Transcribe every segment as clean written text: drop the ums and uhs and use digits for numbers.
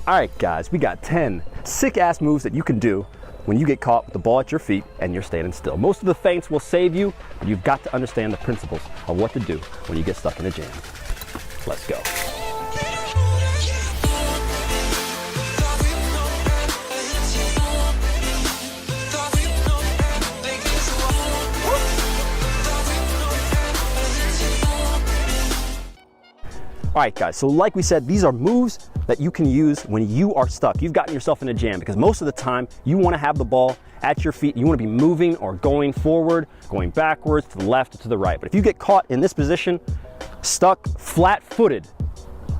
All right, guys, we got 10 sick-ass moves that you can do when you get caught with the ball at your feet and you're standing still. Most of the feints will save you, but you've got to understand the principles of what to do when you get stuck in a jam. Let's go. All right, guys, so like we said, these are moves that you can use when you are stuck. You've gotten yourself in a jam, because most of the time you want to have the ball at your feet. You want to be moving or going forward, going backwards, to the left, or to the right. But if you get caught in this position, stuck flat-footed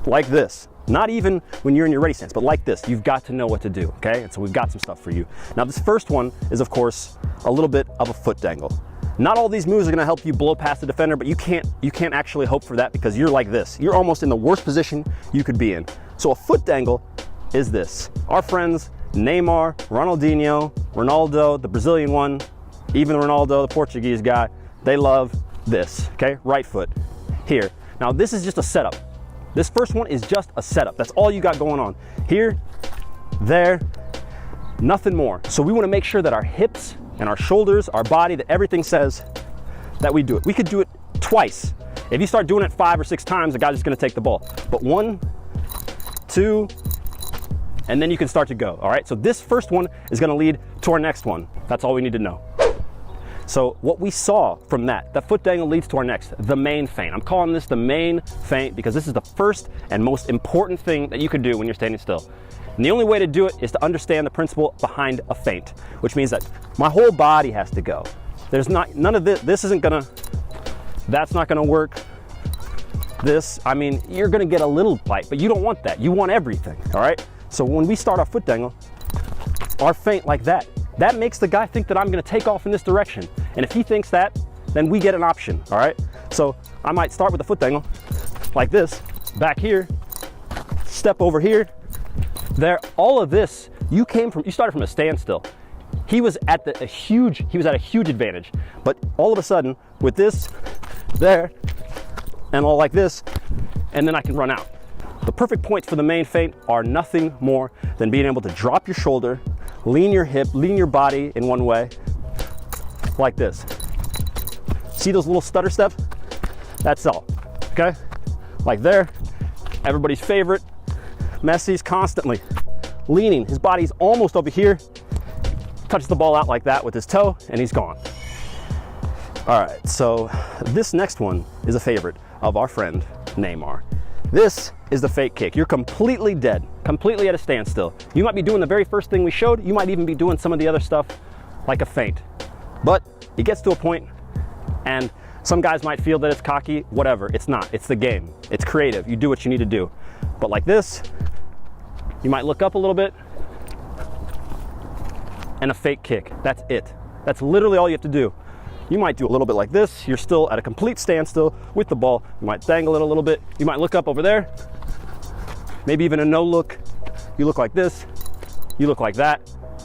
like this, not even when you're in your ready stance, but like this, you've got to know what to do, okay? And so we've got some stuff for you. Now, this first one is, of course, a little bit of a foot dangle. Not all these moves are gonna help you blow past the defender, but you can't actually hope for that, because you're like this. You're almost in the worst position you could be in. So a foot dangle is this. Our friends, Neymar, Ronaldinho, Ronaldo, the Brazilian one, even Ronaldo, the Portuguese guy, they love this, okay? Right foot, here. Now this is just a setup. This first one is just a setup. That's all you got going on. Here, there, nothing more. So we wanna make sure that our hips and our shoulders, our body, that everything says that we do it. We could do it twice. If you start doing it 5 or 6 times, the guy's just gonna take the ball. But 1, 2, and then you can start to go, all right? So this first one is gonna lead to our next one. That's all we need to know. So what we saw from that foot dangle leads to our next, the main feint. I'm calling this the main feint because this is the first and most important thing that you can do when you're standing still. And the only way to do it is to understand the principle behind a feint, which means that my whole body has to go. There's none of this isn't gonna, that's not gonna work. This, I mean, you're gonna get a little bite, but you don't want that. You want everything, all right? So when we start our foot dangle, our feint like that makes the guy think that I'm gonna take off in this direction. And if he thinks that, then we get an option, all right? So I might start with a foot dangle like this, back here, step over here, there. All of this, you started from a standstill. He was at a huge advantage. But all of a sudden, with this, there, and all like this, and then I can run out. The perfect points for the main feint are nothing more than being able to drop your shoulder, lean your hip, lean your body in one way, like this. See those little stutter steps? That's all, okay? Like there, everybody's favorite, Messi's constantly leaning. His body's almost over here, touches the ball out like that with his toe, and he's gone. All right, so this next one is a favorite of our friend Neymar. This is the fake kick. You're completely dead, completely at a standstill. You might be doing the very first thing we showed. You might even be doing some of the other stuff like a feint. But it gets to a point, and some guys might feel that it's cocky, whatever. It's not, it's the game. It's creative, you do what you need to do. But like this, you might look up a little bit, and a fake kick, that's it. That's literally all you have to do. You might do a little bit like this, you're still at a complete standstill with the ball. You might dangle it a little bit. You might look up over there, maybe even a no look. You look like this, you look like that,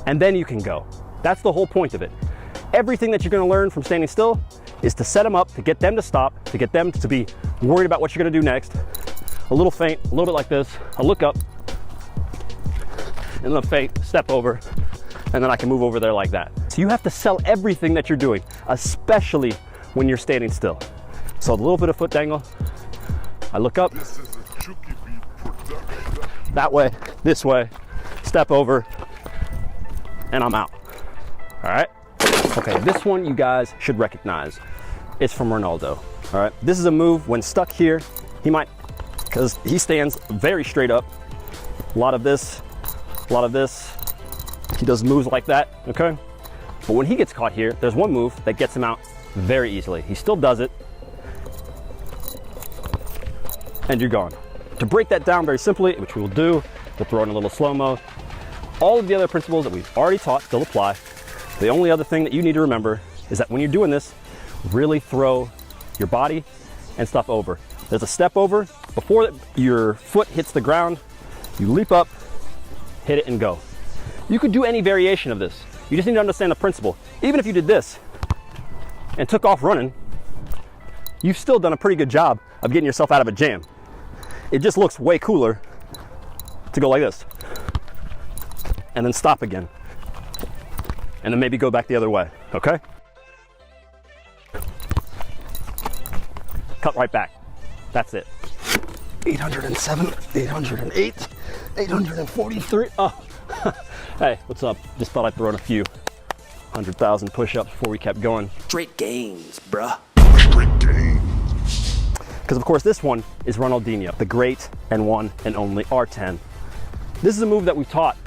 and then you can go. That's the whole point of it. Everything that you're gonna learn from standing still is to set them up, to get them to stop, to get them to be worried about what you're gonna do next. A little feint, a little bit like this, a look up, and then a feint, step over, and then I can move over there like that. So you have to sell everything that you're doing, especially when you're standing still. So a little bit of foot dangle, I look up, that way, this way, step over, and I'm out, all right? Okay, this one you guys should recognize. It's from Ronaldo, all right? This is a move when stuck here, he might, because he stands very straight up. A lot of this. He does moves like that, okay? But when he gets caught here, there's one move that gets him out very easily. He still does it, and you're gone. To break that down very simply, which we will do, we'll throw in a little slow-mo. All of the other principles that we've already taught still apply. The only other thing that you need to remember is that when you're doing this, really throw your body and stuff over. There's a step over. Before your foot hits the ground, you leap up, hit it, and go. You could do any variation of this. You just need to understand the principle. Even if you did this and took off running, you've still done a pretty good job of getting yourself out of a jam. It just looks way cooler to go like this. and then stop again. And then maybe go back the other way, okay? Cut right back. That's it. 807, 808, 843. Oh, hey, what's up? Just thought I'd throw in a few 100,000 push-ups before we kept going. Straight gains, bruh. Straight gains. Because of course this one is Ronaldinho, the great and one and only R10. This is a move that we've taught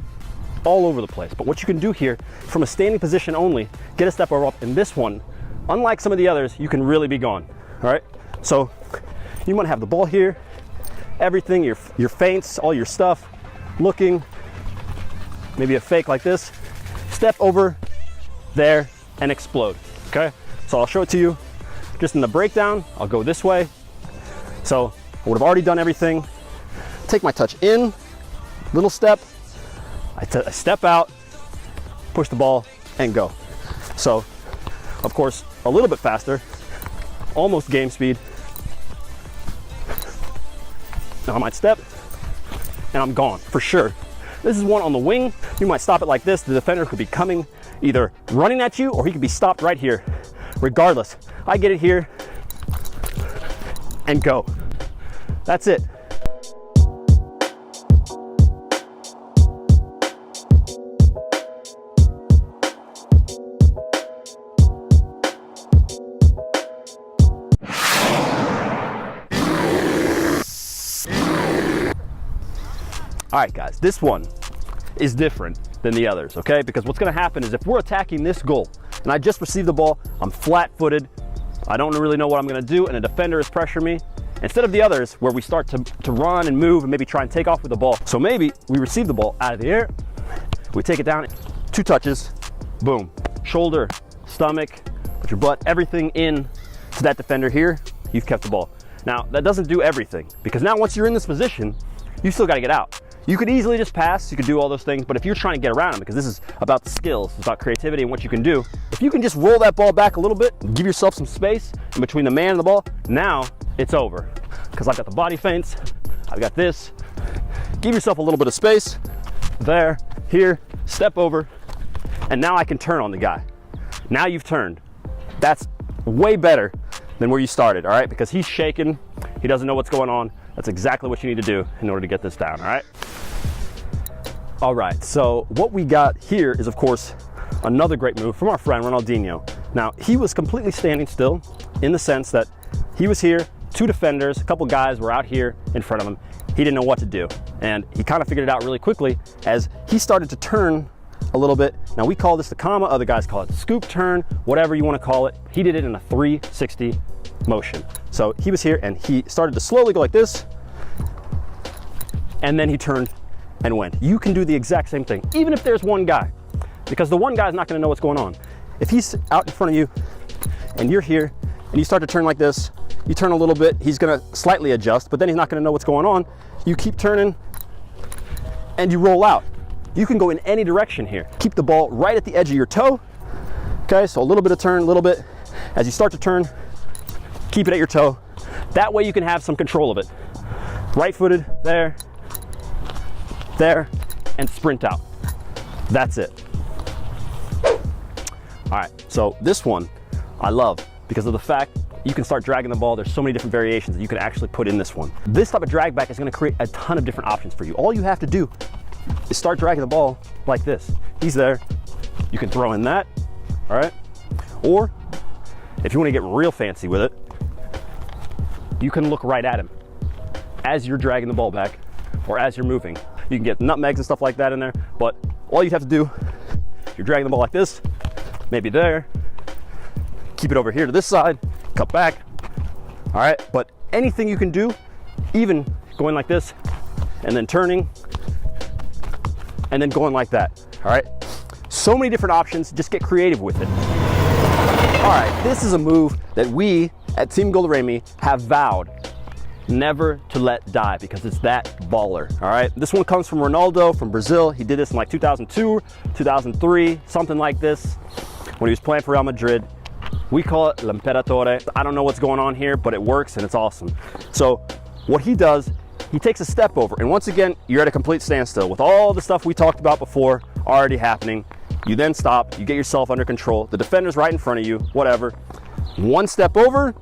all over the place, but what you can do here from a standing position only, get a step over up, and this one, unlike some of the others, you can really be gone, all right? So you want to have the ball here, everything, your feints, all your stuff, looking, maybe a fake like this, step over there and explode, okay? So I'll show it to you just in the breakdown. I'll go this way. So I would have already done everything. Take my touch in, little step, I step out, push the ball and go. So of course, a little bit faster, almost game speed. Now I might step and I'm gone for sure. This is one on the wing. You might stop it like this. The defender could be coming, either running at you or he could be stopped right here. Regardless, I get it here and go. That's it. All right, guys, this one is different than the others, okay? Because what's gonna happen is if we're attacking this goal and I just received the ball, I'm flat-footed, I don't really know what I'm gonna do, and a defender is pressuring me, instead of the others where we start to run and move and maybe try and take off with the ball. So maybe we receive the ball out of the air, we take it down, 2 touches, boom. Shoulder, stomach, put your butt, everything in to that defender here, you've kept the ball. Now, that doesn't do everything, because now once you're in this position, you still gotta get out. You could easily just pass, you could do all those things, but if you're trying to get around them, because this is about the skills, it's about creativity and what you can do, if you can just roll that ball back a little bit, give yourself some space in between the man and the ball, now it's over. Because I've got the body feints, I've got this. Give yourself a little bit of space, there, here, step over, and now I can turn on the guy. Now you've turned. That's way better than where you started, all right? Because he's shaking, he doesn't know what's going on. That's exactly what you need to do in order to get this down, all right? All right, so what we got here is, of course, another great move from our friend Ronaldinho. Now, he was completely standing still in the sense that he was here, 2 defenders, a couple guys were out here in front of him. He didn't know what to do, and he kind of figured it out really quickly as he started to turn a little bit. Now, we call this the comma, other guys call it the scoop turn, whatever you want to call it. He did it in a 360 motion. So he was here and he started to slowly go like this, and then he turned and went. You can do the exact same thing, even if there's one guy, because the one guy is not going to know what's going on. If he's out in front of you and you're here and you start to turn like this, you turn a little bit, he's going to slightly adjust, but then he's not going to know what's going on. You keep turning and you roll out. You can go in any direction here. Keep the ball right at the edge of your toe. Okay, so a little bit of turn, a little bit. As you start to turn, keep it at your toe. That way you can have some control of it. Right-footed, there, and sprint out. That's it. All right, so this one I love because of the fact you can start dragging the ball. There's so many different variations that you can actually put in this one. This type of drag back is gonna create a ton of different options for you. All you have to do is start dragging the ball like this. He's there, you can throw in that, all right? Or if you wanna get real fancy with it, you can look right at him as you're dragging the ball back or as you're moving. You can get nutmegs and stuff like that in there, but all you have to do, you're dragging the ball like this, maybe there, keep it over here to this side, cut back, all right? But anything you can do, even going like this and then turning and then going like that, all right? So many different options, just get creative with it. All right, this is a move that we at Team Goloremi have vowed never to let die because it's that baller, all right? This one comes from Ronaldo from Brazil. He did this in like 2002, 2003, something like this, when he was playing for Real Madrid. We call it L'Imperatore. I don't know what's going on here, but it works and it's awesome. So what he does He takes a step over, and once again, you're at a complete standstill. With all the stuff we talked about before already happening, you then stop, you get yourself under control. The defender's right in front of you, whatever. One step over,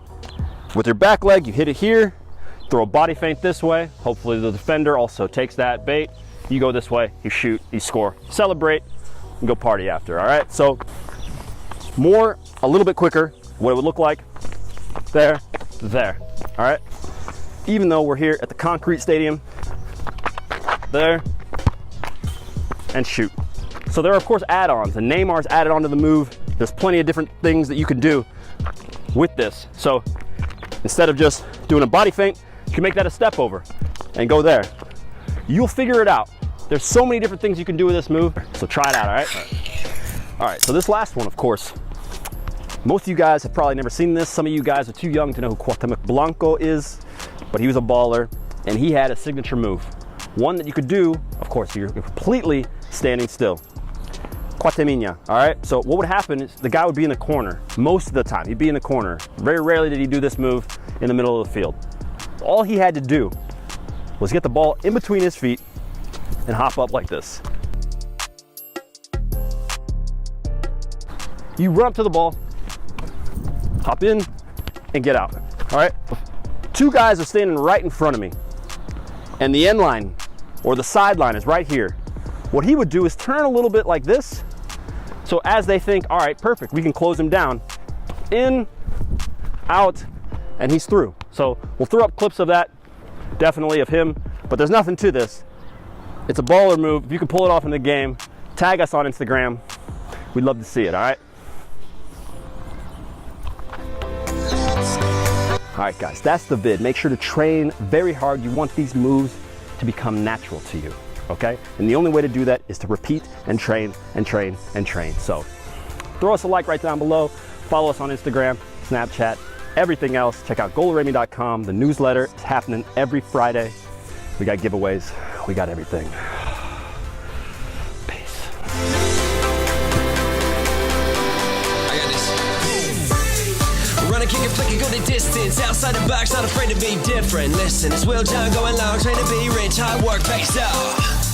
with your back leg, you hit it here, throw a body feint this way. Hopefully the defender also takes that bait. You go this way, you shoot, you score, celebrate, and go party after, all right? So a little bit quicker, what it would look like, there, all right? Even though we're here at the concrete stadium, there, and shoot. So there are of course add-ons, and Neymar's added onto the move. There's plenty of different things that you can do with this. So instead of just doing a body feint, you can make that a step over and go there. You'll figure it out. There's so many different things you can do with this move, so try it out, all right? All right, so this last one, of course, most of you guys have probably never seen this. Some of you guys are too young to know who Cuauhtemoc Blanco is, but he was a baller, and he had a signature move. One that you could do, of course, you're completely standing still. Cuauhtemoc, all right? So what would happen is the guy would be in the corner. Most of the time, he'd be in the corner. Very rarely did he do this move in the middle of the field. All he had to do was get the ball in between his feet and hop up like this. You run up to the ball, hop in, and get out, all right? Two guys are standing right in front of me, and the end line or the sideline is right here. What he would do is turn a little bit like this, so as they think, all right, perfect, we can close him down, in, out, and he's through. So we'll throw up clips of that, definitely of him, but there's nothing to this. It's a baller move. If you can pull it off in the game, tag us on Instagram. We'd love to see it, all right? All right, guys, that's the vid. Make sure to train very hard. You want these moves to become natural to you, okay? And the only way to do that is to repeat and train and train and train. So throw us a like right down below. Follow us on Instagram, Snapchat, everything else. Check out goalaramy.com. The newsletter is happening every Friday. We got giveaways. We got everything. Peace. I got this. Run and kick and flick and go the distance. Outside the box, not afraid to be different. Listen, it's Will John going long, trying to be rich. Hard work pays off.